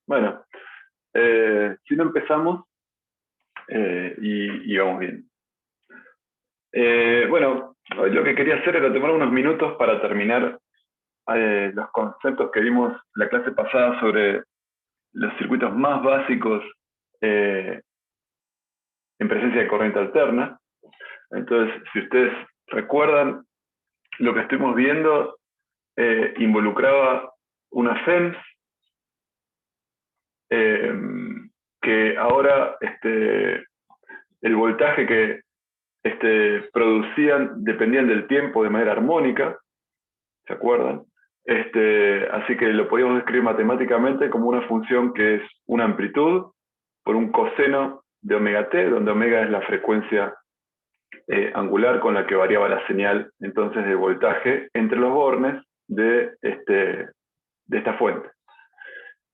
Bueno, si no empezamos y vamos bien. Bueno, hoy lo que quería hacer era tomar unos minutos para terminar los conceptos que vimos la clase pasada sobre los circuitos más básicos eh, en presencia de corriente alterna. Entonces, si ustedes recuerdan, lo que estuvimos viendo involucraba una FEMS eh, que ahora el voltaje que producían dependían del tiempo de manera armónica, ¿se acuerdan? Así que lo podíamos describir matemáticamente como una función que es una amplitud por un coseno de omega t, donde omega es la frecuencia angular con la que variaba la señal entonces de voltaje entre los bornes de esta fuente.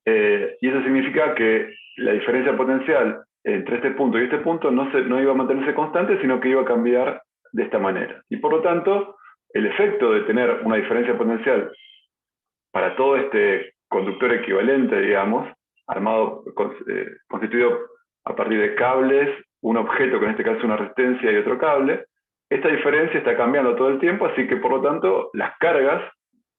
Y eso significa que la diferencia potencial entre este punto y este punto no iba a mantenerse constante, sino que iba a cambiar de esta manera. Y por lo tanto, el efecto de tener una diferencia potencial para todo este conductor equivalente, digamos, constituido a partir de cables, un objeto que en este caso es una resistencia y otro cable, esta diferencia está cambiando todo el tiempo, así que por lo tanto las cargas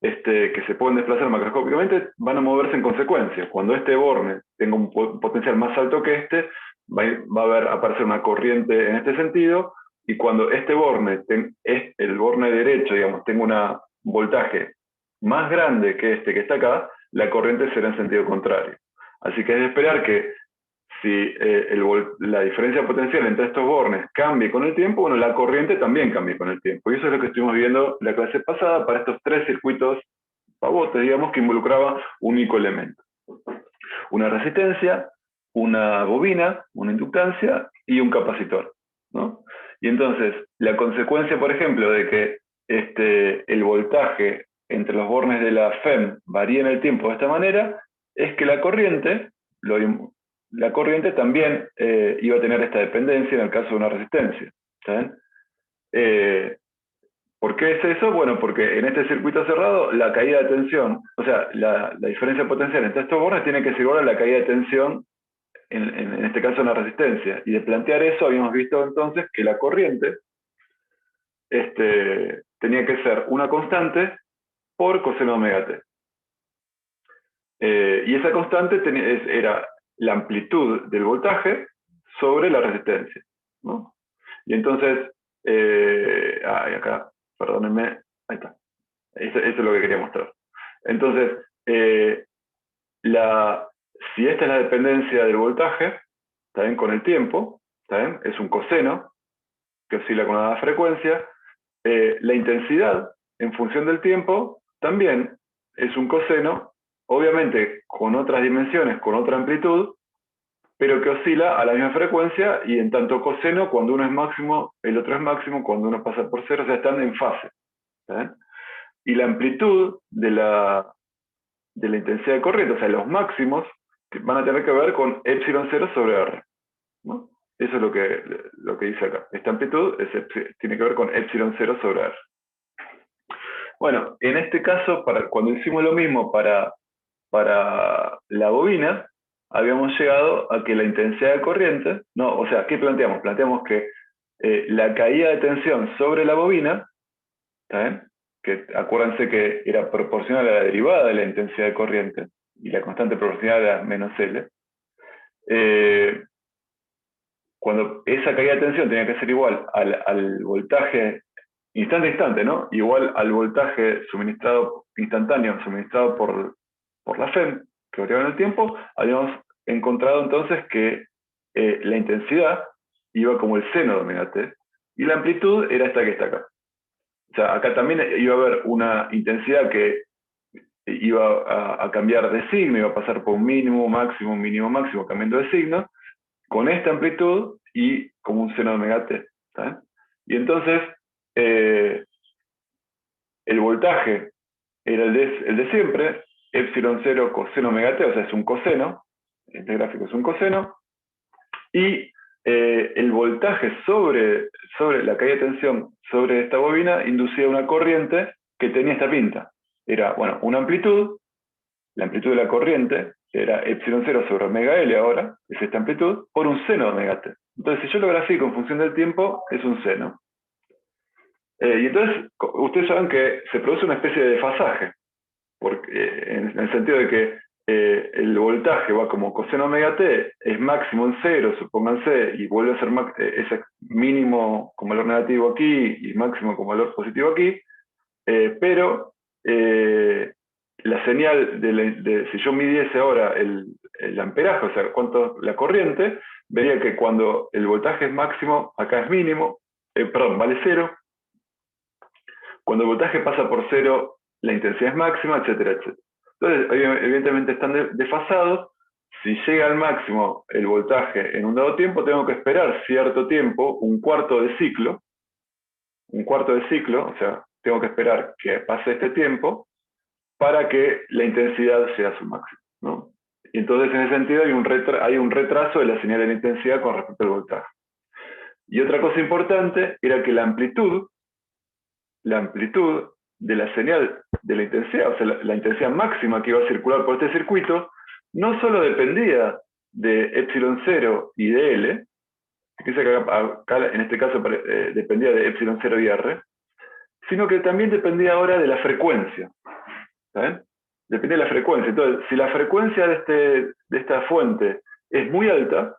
que se pueden desplazar macroscópicamente van a moverse en consecuencia. Cuando este borne tenga un potencial más alto que va a aparecer una corriente en este sentido, y cuando este borne, el borne derecho, digamos, tenga un voltaje más grande que este que está acá, la corriente será en sentido contrario. Así que es de esperar que si la diferencia potencial entre estos bornes cambie con el tiempo, bueno, la corriente también cambie con el tiempo. Y eso es lo que estuvimos viendo la clase pasada para estos tres circuitos pavotes, digamos, que involucraba un único elemento. Una resistencia, una bobina, una inductancia y un capacitor, ¿no? Y entonces, la consecuencia, por ejemplo, de que el voltaje entre los bornes de la FEM varía en el tiempo de esta manera, es que la corriente también iba a tener esta dependencia en el caso de una resistencia. ¿Saben? ¿Por qué es eso? Bueno, porque en este circuito cerrado la caída de tensión, o sea, la diferencia potencial entre estos bornes tiene que ser igual a la caída de tensión, en este caso en la resistencia. Y de plantear eso habíamos visto entonces que la corriente tenía que ser una constante por coseno omega t. Y esa constante era la amplitud del voltaje sobre la resistencia, ¿no? Y entonces, acá, perdónenme, ahí está. Eso es lo que quería mostrar. Entonces, si esta es la dependencia del voltaje, ¿está bien? Con el tiempo, ¿está bien? Es un coseno que oscila con una frecuencia. La intensidad en función del tiempo también es un coseno, obviamente con otras dimensiones, con otra amplitud, pero que oscila a la misma frecuencia, y en tanto coseno, cuando uno es máximo, el otro es máximo, cuando uno pasa por cero, o sea, están en fase. ¿Está bien? Y la amplitud de la intensidad de corriente, o sea, los máximos, van a tener que ver con epsilon 0 sobre R, ¿no? Eso es lo que dice acá. Esta amplitud tiene que ver con epsilon 0 sobre R. Bueno, en este caso, cuando hicimos lo mismo para la bobina, habíamos llegado a que la intensidad de corriente, no, o sea, ¿qué planteamos? Planteamos que la caída de tensión sobre la bobina, ¿está bien? Que acuérdense que era proporcional a la derivada de la intensidad de corriente, y la constante proporcional era menos L. Cuando esa caída de tensión tenía que ser igual al voltaje instante a instante, ¿no? Igual al voltaje instantáneo suministrado por la FEM, que variaba en el tiempo, habíamos encontrado entonces que la intensidad iba como el seno de omega t, y la amplitud era esta que está acá. O sea, acá también iba a haber una intensidad que iba a cambiar de signo, iba a pasar por un mínimo, máximo, cambiando de signo, con esta amplitud y como un seno de omega t. ¿Está? Y entonces, el voltaje era el de siempre, epsilon 0 coseno omega t, o sea, es un coseno, este gráfico es un coseno, y el voltaje sobre la caída de tensión sobre esta bobina inducía una corriente que tenía esta pinta. Era, bueno, una amplitud, la amplitud de la corriente era epsilon 0 sobre omega L ahora, es esta amplitud, por un seno de omega T. Entonces, si yo lo grafico en función del tiempo, es un seno. Y entonces, ustedes saben que se produce una especie de desfasaje, porque, en el sentido de que el voltaje va como coseno omega T, es máximo en cero, supónganse, y vuelve a ser es mínimo con valor negativo aquí y máximo con valor positivo aquí, pero la señal, si yo midiese ahora el amperaje, o sea, cuánto la corriente, vería que cuando el voltaje es máximo, acá es mínimo, perdón, vale cero. Cuando el voltaje pasa por cero, la intensidad es máxima, etcétera, etcétera. Entonces, evidentemente están desfasados. Si llega al máximo el voltaje en un dado tiempo, tengo que esperar cierto tiempo, un cuarto de ciclo, o sea, tengo que esperar que pase este tiempo para que la intensidad sea su máximo, ¿no? Y entonces, en ese sentido, hay un retraso de la señal de la intensidad con respecto al voltaje. Y otra cosa importante era que la amplitud de la señal de la intensidad, o sea, la intensidad máxima que iba a circular por este circuito, no solo dependía de epsilon 0 y de L, fíjense que acá en este caso dependía de epsilon 0 y R, sino que también dependía ahora de la frecuencia. ¿Saben? Depende de la frecuencia. Entonces, si la frecuencia de esta fuente es muy alta,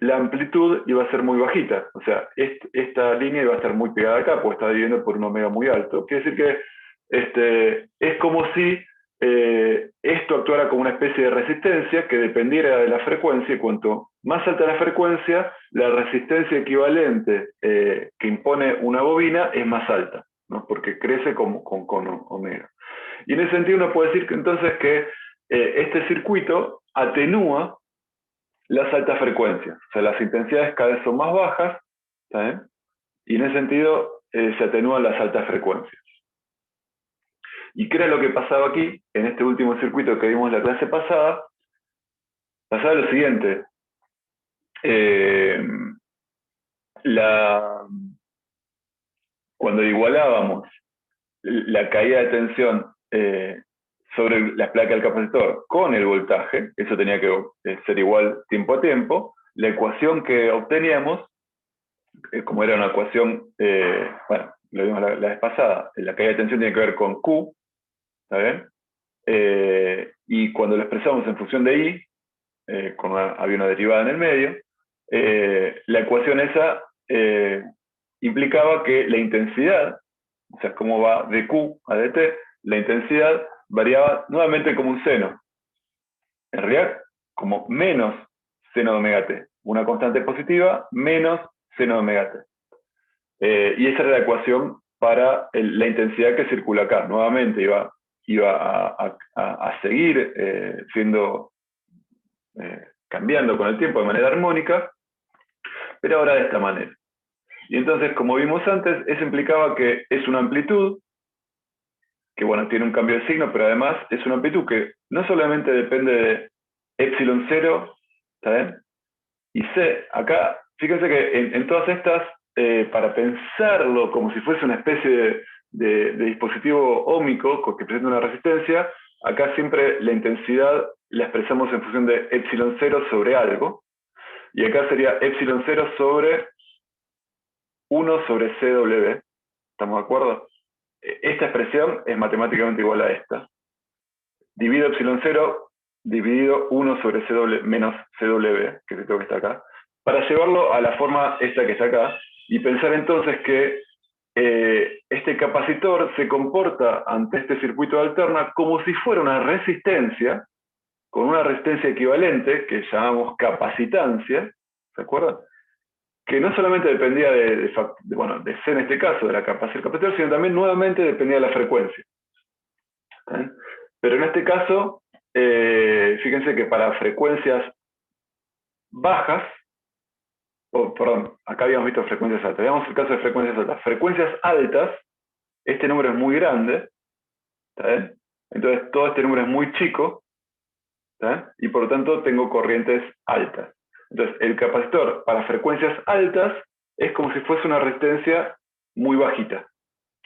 la amplitud iba a ser muy bajita. O sea, esta línea iba a estar muy pegada acá, porque está dividiendo por un omega muy alto. Quiere decir que es como si esto actuara como una especie de resistencia que dependiera de la frecuencia, y cuanto más alta la frecuencia, la resistencia equivalente que impone una bobina es más alta, ¿no? Porque crece con omega. Y en ese sentido uno puede decir que entonces que este circuito atenúa las altas frecuencias, o sea, las intensidades cada vez son más bajas, ¿saben? Y en ese sentido se atenúan las altas frecuencias. ¿Y qué era lo que pasaba aquí, en este último circuito que vimos en la clase pasada? Pasaba lo siguiente. Cuando igualábamos la caída de tensión sobre la placa del capacitor con el voltaje, eso tenía que ser igual tiempo a tiempo, la ecuación que obteníamos, como era una ecuación, bueno, lo vimos la vez pasada, la caída de tensión tiene que ver con Q, ¿está bien? Y cuando lo expresamos en función de I, había una derivada en el medio, la ecuación esa implicaba que la intensidad, o sea, cómo va de Q a dt, la intensidad variaba nuevamente como un seno. En realidad, como menos seno de omega t. Una constante positiva menos seno de omega t. Y esa era la ecuación para la intensidad que circula acá. Nuevamente iba a seguir cambiando con el tiempo de manera armónica, pero ahora de esta manera. Y entonces, como vimos antes, eso implicaba que es una amplitud, que bueno, tiene un cambio de signo, pero además es una amplitud que no solamente depende de epsilon 0, ¿está bien? Y C, acá, fíjense que en todas estas, para pensarlo como si fuese una especie de dispositivo óhmico que presenta una resistencia, acá siempre la intensidad la expresamos en función de epsilon 0 sobre algo, y acá sería epsilon 0 sobre 1 sobre CW, ¿estamos de acuerdo? Esta expresión es matemáticamente igual a esta. Divido epsilon 0 dividido 1 sobre CW menos CW, que es esto que está acá, para llevarlo a la forma esta que está acá, y pensar entonces que este capacitor se comporta ante este circuito de alterna como si fuera una resistencia, con una resistencia equivalente, que llamamos capacitancia, ¿se acuerdan? Que no solamente dependía de C en este caso, de la capacidad del capacitor, sino también nuevamente dependía de la frecuencia. ¿Eh? Pero en este caso, fíjense que para frecuencias bajas, perdón, acá habíamos visto frecuencias altas, veamos el caso de frecuencias altas. Frecuencias altas, este número es muy grande, ¿está bien? Entonces todo este número es muy chico, ¿está bien? Y por lo tanto tengo corrientes altas. Entonces el capacitor para frecuencias altas es como si fuese una resistencia muy bajita,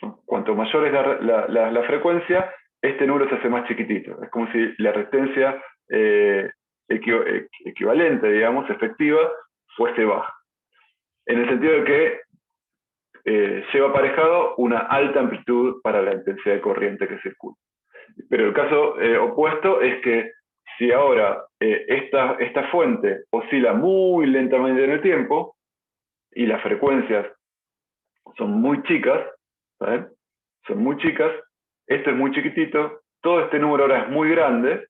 ¿no? Cuanto mayor es la frecuencia, este número se hace más chiquitito. Es como si la resistencia equivalente, digamos, efectiva, fuese baja. En el sentido de que lleva aparejado una alta amplitud para la intensidad de corriente que circula. Pero el caso opuesto es que si ahora esta fuente oscila muy lentamente en el tiempo y las frecuencias son muy chicas, ¿sabes? Son muy chicas, esto es muy chiquitito, todo este número ahora es muy grande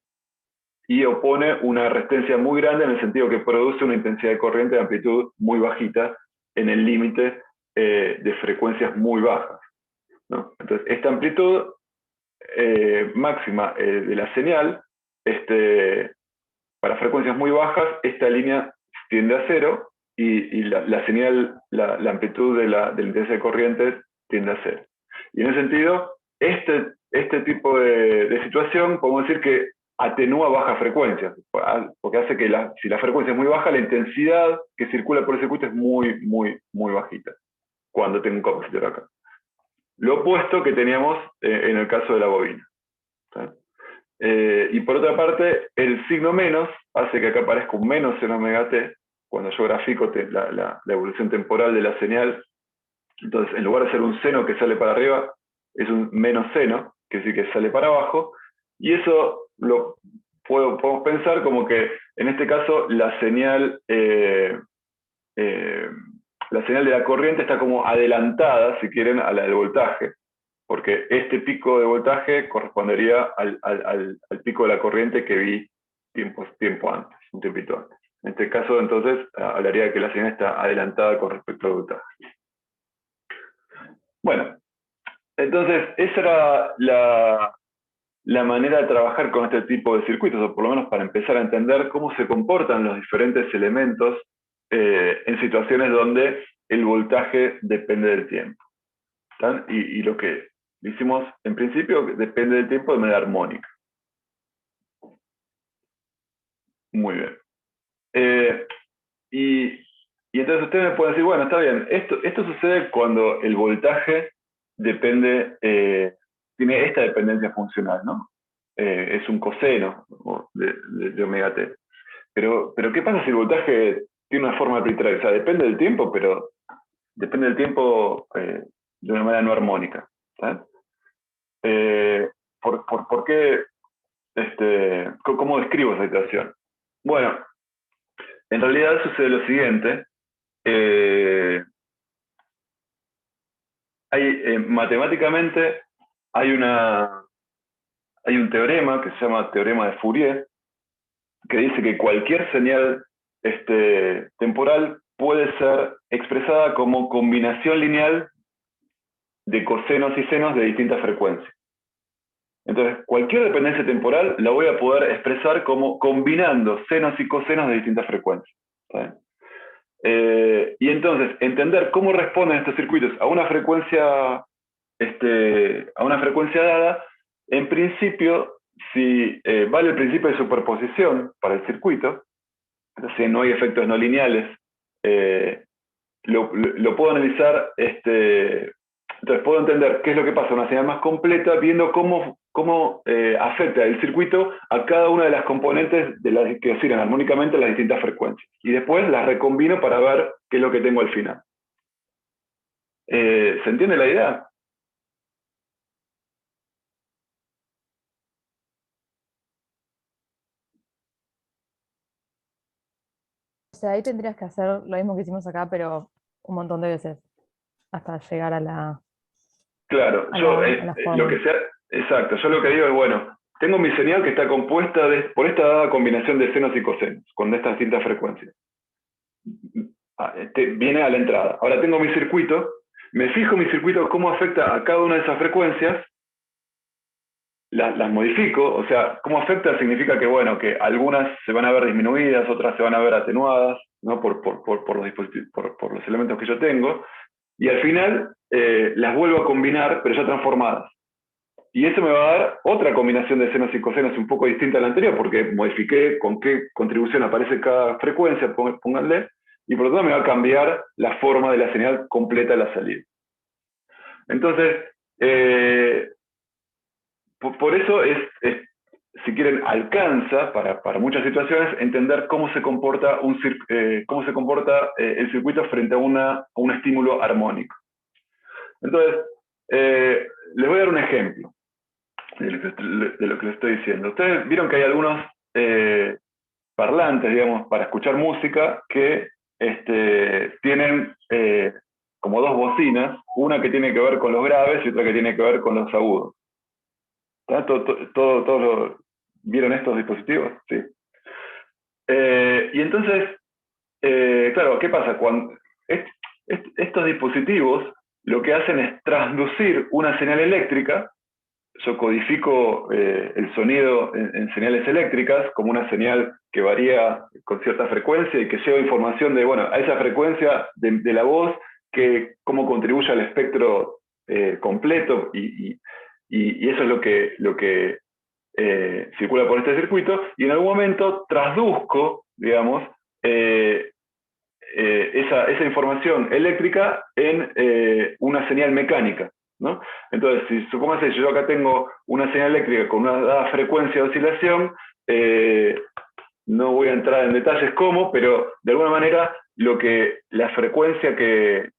y opone una resistencia muy grande en el sentido que produce una intensidad de corriente de amplitud muy bajita en el límite de frecuencias muy bajas, ¿no? Entonces, esta amplitud máxima de la señal, para frecuencias muy bajas, esta línea tiende a cero y la señal, la amplitud de la intensidad de corriente tiende a cero. Y en ese sentido, este tipo de situación, podemos decir que atenúa bajas frecuencias, porque hace que si la frecuencia es muy baja, la intensidad que circula por el circuito es muy, muy, muy bajita, cuando tengo un capacitor acá. Lo opuesto que teníamos en el caso de la bobina. ¿Sí? Y por otra parte, el signo menos hace que acá aparezca un menos en omega t, cuando yo grafico la evolución temporal de la señal. Entonces, en lugar de ser un seno que sale para arriba, es un menos seno, que sí que sale para abajo. Y eso lo podemos pensar como que, en este caso, la señal de la corriente está como adelantada, si quieren, a la del voltaje, porque este pico de voltaje correspondería al pico de la corriente que vi tiempo antes, un tiempito antes. En este caso, entonces, hablaría de que la señal está adelantada con respecto al voltaje. Bueno, entonces, esa era la manera de trabajar con este tipo de circuitos, o por lo menos para empezar a entender cómo se comportan los diferentes elementos en situaciones donde el voltaje depende del tiempo. Y lo que hicimos en principio depende del tiempo de manera armónica. Muy bien. Y entonces ustedes me pueden decir, bueno, está bien, esto sucede cuando el voltaje depende, tiene esta dependencia funcional, ¿no? Es un coseno de omega t. Pero ¿qué pasa si el voltaje tiene una forma arbitraria? O sea, depende del tiempo, pero depende del tiempo de una manera no armónica. ¿Sabes? ¿Por qué? ¿Cómo describo esa situación? Bueno, en realidad sucede lo siguiente. Matemáticamente hay un teorema que se llama teorema de Fourier, que dice que cualquier señal temporal puede ser expresada como combinación lineal de cosenos y senos de distintas frecuencias. Entonces, cualquier dependencia temporal la voy a poder expresar como combinando senos y cosenos de distintas frecuencias. Y entonces, entender cómo responden estos circuitos a una frecuencia dada, en principio, si vale el principio de superposición para el circuito, si no hay efectos no lineales, lo puedo analizar, entonces puedo entender qué es lo que pasa en una señal más completa, viendo cómo afecta el circuito a cada una de las componentes que oscilan armónicamente en las distintas frecuencias. Y después las recombino para ver qué es lo que tengo al final. ¿Se entiende la idea? O sea, ahí tendrías que hacer lo mismo que hicimos acá, pero un montón de veces, hasta llegar a la, Claro, a yo la, a la lo forma. que sea, exacto, yo lo que digo es, bueno, tengo mi señal que está compuesta por esta dada combinación de senos y cosenos, con estas distintas frecuencias. Viene a la entrada. Ahora tengo mi circuito, me fijo mi circuito cómo afecta a cada una de esas frecuencias, las modifico, o sea, cómo afecta significa que, bueno, que algunas se van a ver disminuidas, otras se van a ver atenuadas, ¿no? por los elementos que yo tengo, y al final las vuelvo a combinar, pero ya transformadas. Y eso me va a dar otra combinación de senos y cosenos un poco distinta a la anterior, porque modifiqué con qué contribución aparece cada frecuencia, pónganle, y por lo tanto me va a cambiar la forma de la señal completa de la salida. Entonces, Eh, por eso si quieren, alcanza para muchas situaciones entender cómo se comporta, el circuito frente a un estímulo armónico. Entonces, les voy a dar un ejemplo de lo que les estoy diciendo. Ustedes vieron que hay algunos parlantes, digamos, para escuchar música que tienen como dos bocinas, una que tiene que ver con los graves y otra que tiene que ver con los agudos. ¿Vieron estos dispositivos? Sí. Y entonces, claro, ¿qué pasa? Cuando estos dispositivos lo que hacen es transducir una señal eléctrica. Yo codifico el sonido en señales eléctricas como una señal que varía con cierta frecuencia y que lleva información de, bueno, a esa frecuencia de la voz, cómo contribuye al espectro completo, y eso es lo que circula por este circuito, y en algún momento traduzco, digamos, esa información eléctrica en una señal mecánica, ¿no? Entonces, si supóngase, yo acá tengo una señal eléctrica con una dada frecuencia de oscilación, no voy a entrar en detalles cómo, pero de alguna manera la frecuencia de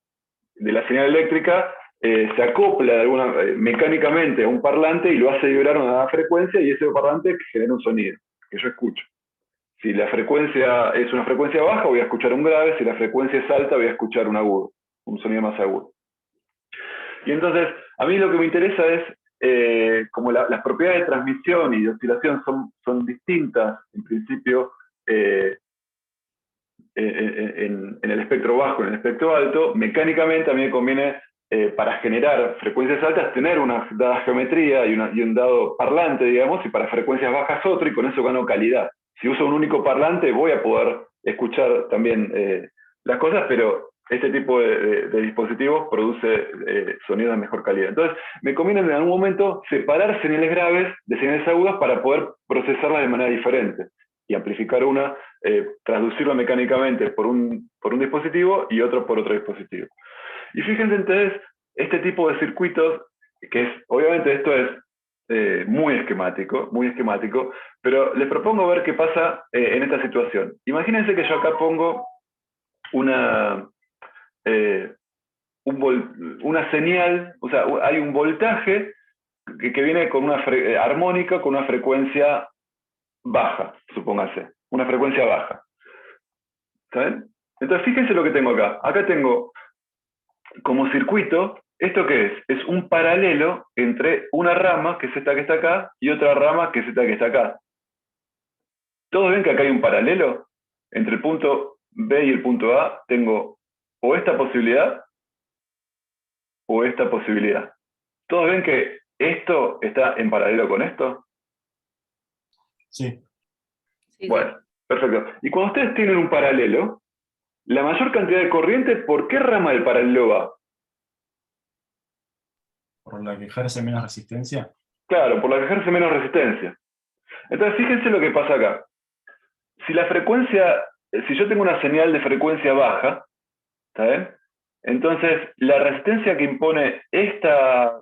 la señal eléctrica se acopla mecánicamente a un parlante y lo hace vibrar a una dada frecuencia, y ese parlante genera un sonido que yo escucho. Si la frecuencia es una frecuencia baja, voy a escuchar un grave. Si la frecuencia es alta, voy a escuchar un agudo, un sonido más agudo. Y entonces, a mí lo que me interesa es, como las propiedades de transmisión y de oscilación son distintas, en principio, en el espectro bajo y en el espectro alto, mecánicamente a mí me conviene, para generar frecuencias altas, tener una dada geometría y un dado parlante, digamos, y para frecuencias bajas otro, y con eso gano calidad. Si uso un único parlante, voy a poder escuchar también las cosas, pero este tipo de dispositivos produce sonidos de mejor calidad. Entonces, me conviene en algún momento separar señales graves de señales agudas para poder procesarlas de manera diferente y amplificar una, traducirla mecánicamente por un dispositivo y otro por otro dispositivo. Y fíjense entonces, este tipo de circuitos, obviamente esto es muy esquemático, pero les propongo ver qué pasa en esta situación. Imagínense que yo acá pongo una señal, o sea, hay un voltaje que viene con una armónica con una frecuencia baja, supóngase, una frecuencia baja. ¿Saben? Entonces fíjense lo que tengo acá. Acá tengo como circuito, ¿esto qué es? Es un paralelo entre una rama, que es esta que está acá, y otra rama, que es esta que está acá. ¿Todos ven que acá hay un paralelo? Entre el punto B y el punto A tengo o esta posibilidad o esta posibilidad. ¿Todos ven que esto está en paralelo con esto? Sí. Bueno, perfecto. Y cuando ustedes tienen un paralelo, la mayor cantidad de corriente, ¿por qué rama del paralelo va? ¿Por la que ejerce menos resistencia? Claro, por la que ejerce menos resistencia. Entonces, fíjense lo que pasa acá. Si yo tengo una señal de frecuencia baja, ¿está bien? Entonces, la resistencia que impone esta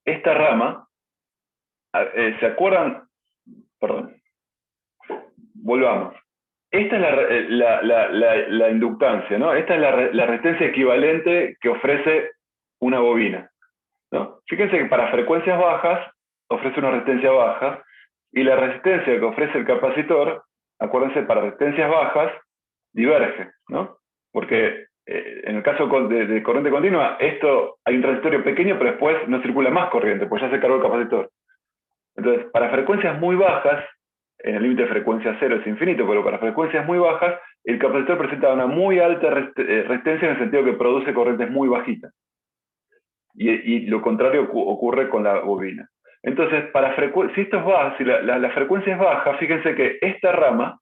rama, ¿se acuerdan? Perdón, volvamos. Esta es la inductancia, ¿no? Esta es la resistencia equivalente que ofrece una bobina, ¿no? Fíjense que para frecuencias bajas ofrece una resistencia baja, y la resistencia que ofrece el capacitor, acuérdense, para resistencias bajas, diverge, ¿no? Porque en el caso de corriente continua, hay un transitorio pequeño, pero después no circula más corriente, pues ya se cargó el capacitor. Entonces, para frecuencias muy bajas, en el límite de frecuencia cero es infinito, pero para frecuencias muy bajas, el capacitor presenta una muy alta resistencia, en el sentido que produce corrientes muy bajitas. Y lo contrario ocurre con la bobina. Entonces, si la frecuencia es baja, fíjense que esta rama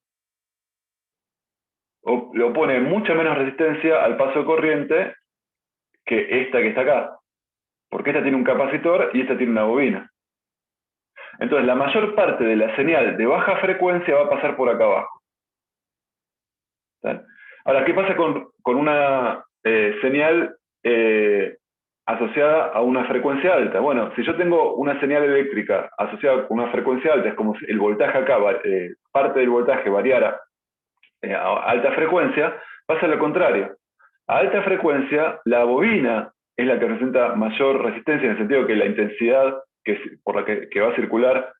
le opone mucha menos resistencia al paso de corriente que esta que está acá. Porque esta tiene un capacitor y esta tiene una bobina. Entonces, la mayor parte de la señal de baja frecuencia va a pasar por acá abajo. ¿Sí? Ahora, ¿qué pasa con una señal asociada a una frecuencia alta. Bueno, si yo tengo una señal eléctrica asociada con una frecuencia alta, es como si el voltaje acá, parte del voltaje variara a alta frecuencia, pasa lo contrario. A alta frecuencia, la bobina es la que presenta mayor resistencia, en el sentido que la intensidad por la que va a circular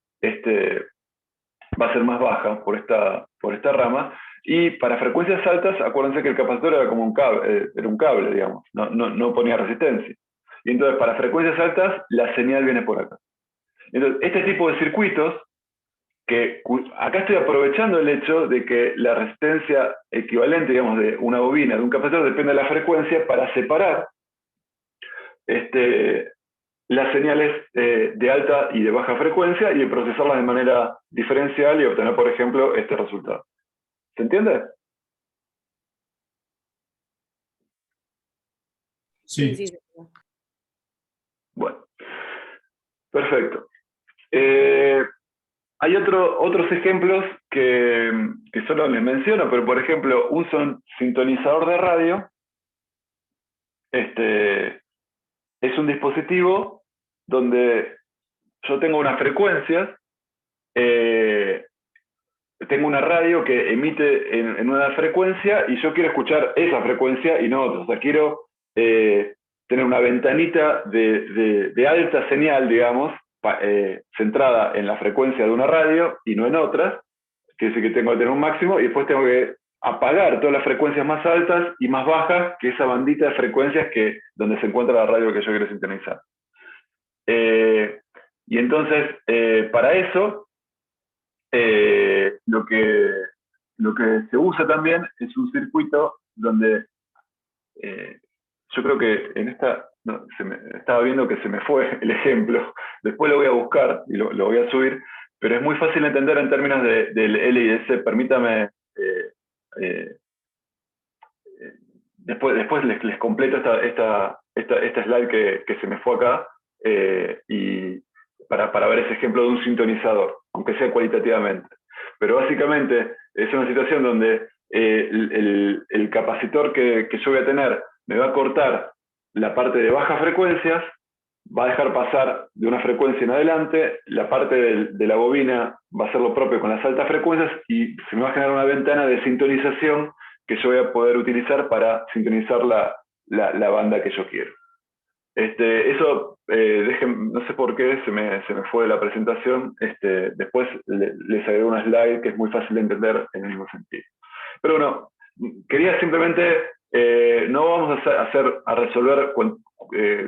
va a ser más baja por esta rama. Y para frecuencias altas, acuérdense que el capacitor era como era un cable, digamos, no ponía resistencia. Y entonces para frecuencias altas, la señal viene por acá. Entonces, este tipo de circuitos, que acá estoy aprovechando el hecho de que la resistencia equivalente, digamos, de una bobina, de un capacitor, depende de la frecuencia, para separar las señales de alta y de baja frecuencia y procesarlas de manera diferencial y obtener, por ejemplo, este resultado. ¿Se entiende? Sí. Sí, sí. Bueno, perfecto. Hay otros ejemplos que solo les menciono, pero por ejemplo, un sintonizador de radio es un dispositivo donde yo tengo unas frecuencias, tengo una radio que emite en una frecuencia y yo quiero escuchar esa frecuencia y no otra. O sea, quiero tener una ventanita de alta señal, digamos, centrada en la frecuencia de una radio y no en otras, quiere decir que tengo que tener un máximo y después tengo que apagar todas las frecuencias más altas y más bajas que esa bandita de frecuencias donde se encuentra la radio que yo quiero sintonizar. Y entonces, para eso, lo que se usa también es un circuito donde yo creo que en estaba viendo que se me fue el ejemplo, después lo voy a buscar y lo voy a subir, pero es muy fácil de entender en términos del LIS. Permítame, después les completo esta slide que se me fue acá, y para ver ese ejemplo de un sintonizador, aunque sea cualitativamente. Pero básicamente es una situación donde el capacitor que yo voy a tener me va a cortar la parte de bajas frecuencias, va a dejar pasar de una frecuencia en adelante, la parte de la bobina va a hacer lo propio con las altas frecuencias y se me va a generar una ventana de sintonización que yo voy a poder utilizar para sintonizar la banda que yo quiero. Eso, no sé por qué se me fue de la presentación, después les agrego una slide que es muy fácil de entender en el mismo sentido. Pero bueno, quería simplemente, no vamos a resolver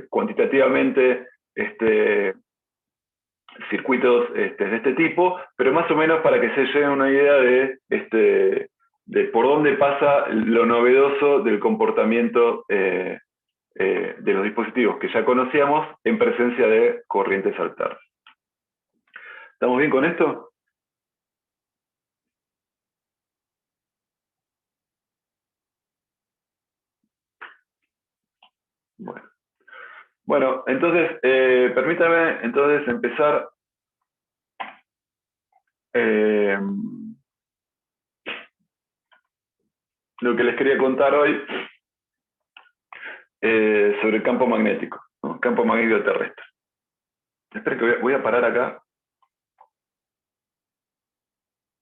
cuantitativamente circuitos de este tipo, pero más o menos para que se lleven una idea de por dónde pasa lo novedoso del comportamiento de los dispositivos que ya conocíamos en presencia de corrientes alternas. ¿Estamos bien con esto? Bueno, entonces, permítame entonces empezar lo que les quería contar hoy sobre el campo magnético, ¿no? Campo magnético terrestre. Esperen que voy a parar acá